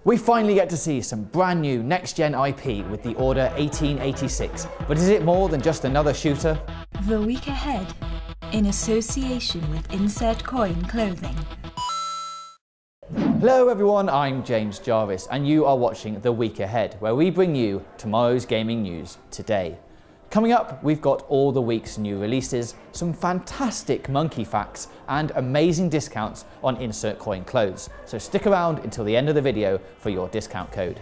We finally get to see some brand new next-gen IP with the Order 1886, but is it more than just another shooter? The week ahead, in association with Insert Coin Clothing. Hello everyone, I'm James Jarvis and you are watching The Week Ahead, where we bring you tomorrow's gaming news today. Coming up, we've got all the week's new releases, some fantastic monkey facts and amazing discounts on Insert Coin clothes, so stick around until the end of the video for your discount code.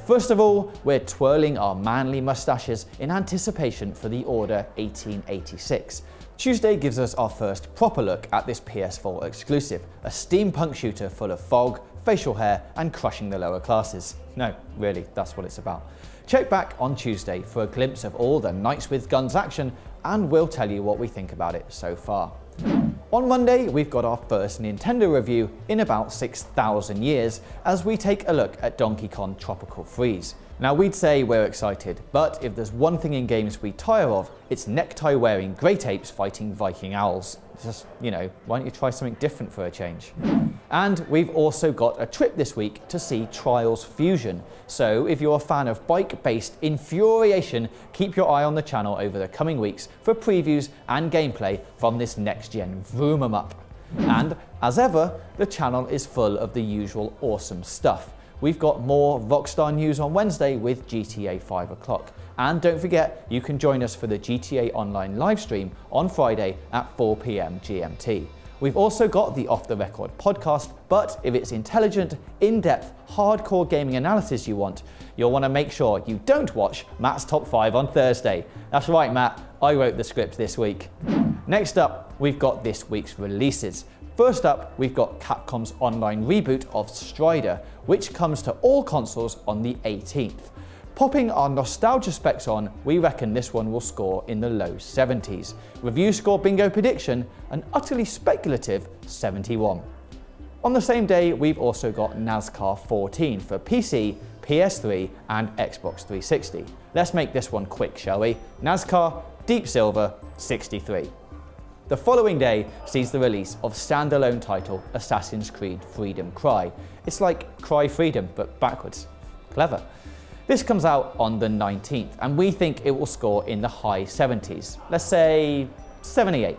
First of all, we're twirling our manly mustaches in anticipation for the Order 1886. Tuesday gives us our first proper look at this PS4 exclusive, a steampunk shooter full of fog, facial hair and crushing the lower classes. No, really, that's what it's about. Check back on Tuesday for a glimpse of all the Knights with Guns action and we'll tell you what we think about it so far. On Monday, we've got our first Nintendo review in about 6,000 years as we take a look at Donkey Kong Tropical Freeze. Now we'd say we're excited, but if there's one thing in games we tire of, it's necktie-wearing great apes fighting Viking owls. Just, why don't you try something different for a change? And we've also got a trip this week to see Trials Fusion. So if you're a fan of bike-based infuriation, keep your eye on the channel over the coming weeks for previews and gameplay from this next-gen vroom-em-up. And as ever, the channel is full of the usual awesome stuff. We've got more Rockstar news on Wednesday with GTA 5 o'clock. And don't forget, you can join us for the GTA Online livestream on Friday at 4 PM GMT. We've also got the Off the Record podcast, but if it's intelligent, in-depth, hardcore gaming analysis you want, you'll want to make sure you don't watch Matt's Top 5 on Thursday. That's right, Matt, I wrote the script this week. Next up, we've got this week's releases. First up, we've got Capcom's online reboot of Strider, which comes to all consoles on the 18th. Popping our nostalgia specs on, we reckon this one will score in the low 70s. Review score bingo prediction, an utterly speculative 71. On the same day, we've also got NASCAR 14 for PC, PS3 and Xbox 360. Let's make this one quick, shall we? NASCAR, Deep Silver, 63. The following day sees the release of standalone title Assassin's Creed Freedom Cry. It's like Cry Freedom, but backwards. Clever. This comes out on the 19th, and we think it will score in the high 70s. Let's say 78.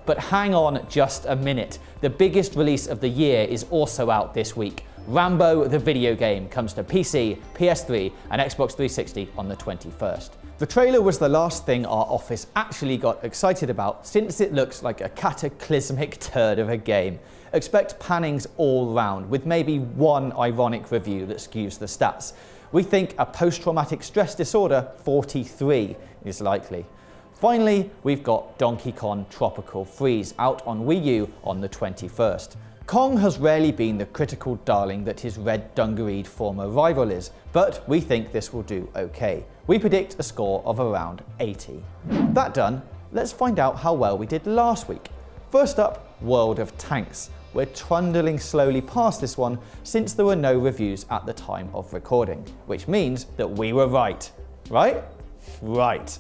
But hang on just a minute. The biggest release of the year is also out this week. Rambo the video game comes to PC, PS3 and Xbox 360 on the 21st. The trailer was the last thing our office actually got excited about since it looks like a cataclysmic turd of a game. Expect pannings all round, with maybe one ironic review that skews the stats. We think a post-traumatic stress disorder 43 is likely. Finally, we've got Donkey Kong Tropical Freeze out on Wii U on the 21st. Kong has rarely been the critical darling that his red dungareed former rival is, but we think this will do okay. We predict a score of around 80. That done, let's find out how well we did last week. First up, World of Tanks. We're trundling slowly past this one since there were no reviews at the time of recording, which means that we were right. Right? Right.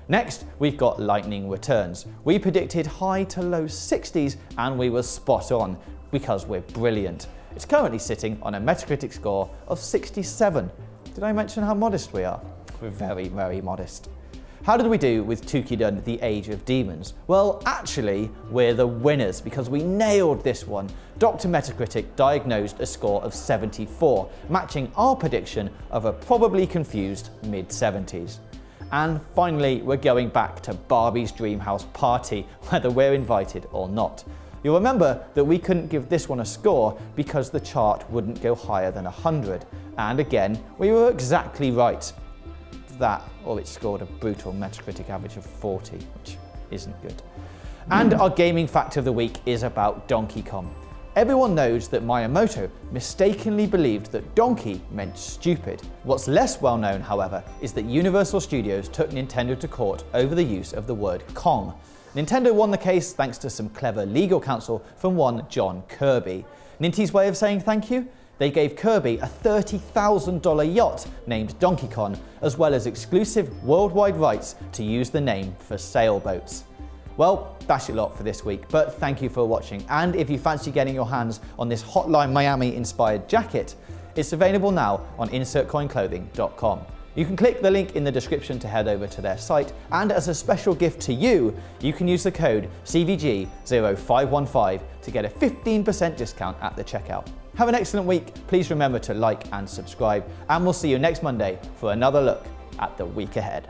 Next, we've got Lightning Returns. We predicted high to low 60s and we were spot on because we're brilliant. It's currently sitting on a Metacritic score of 67. Did I mention how modest we are? We're very, very modest. How did we do with Tukidon The Age of Demons? Well, actually, we're the winners because we nailed this one. Dr. Metacritic diagnosed a score of 74, matching our prediction of a probably confused mid-70s. And finally, we're going back to Barbie's Dreamhouse Party, whether we're invited or not. You'll remember that we couldn't give this one a score because the chart wouldn't go higher than 100. And again, we were exactly right. That, or it scored a brutal Metacritic average of 40, which isn't good. And our gaming fact of the week is about Donkey Kong. Everyone knows that Miyamoto mistakenly believed that donkey meant stupid. What's less well known, however, is that Universal Studios took Nintendo to court over the use of the word Kong. Nintendo won the case thanks to some clever legal counsel from one John Kirby. Ninty's way of saying thank you? They gave Kirby a $30,000 yacht named Donkey Kong, as well as exclusive worldwide rights to use the name for sailboats. Well, that's your lot for this week, but thank you for watching. And if you fancy getting your hands on this Hotline Miami inspired jacket, It's available now on insertcoinclothing.com. You can click the link in the description to head over to their site, and as a special gift to you, you can use the code CVG0515 to get a 15% discount at the checkout. Have an excellent week. Please remember to like and subscribe, and we'll see you next Monday for another look at the week ahead.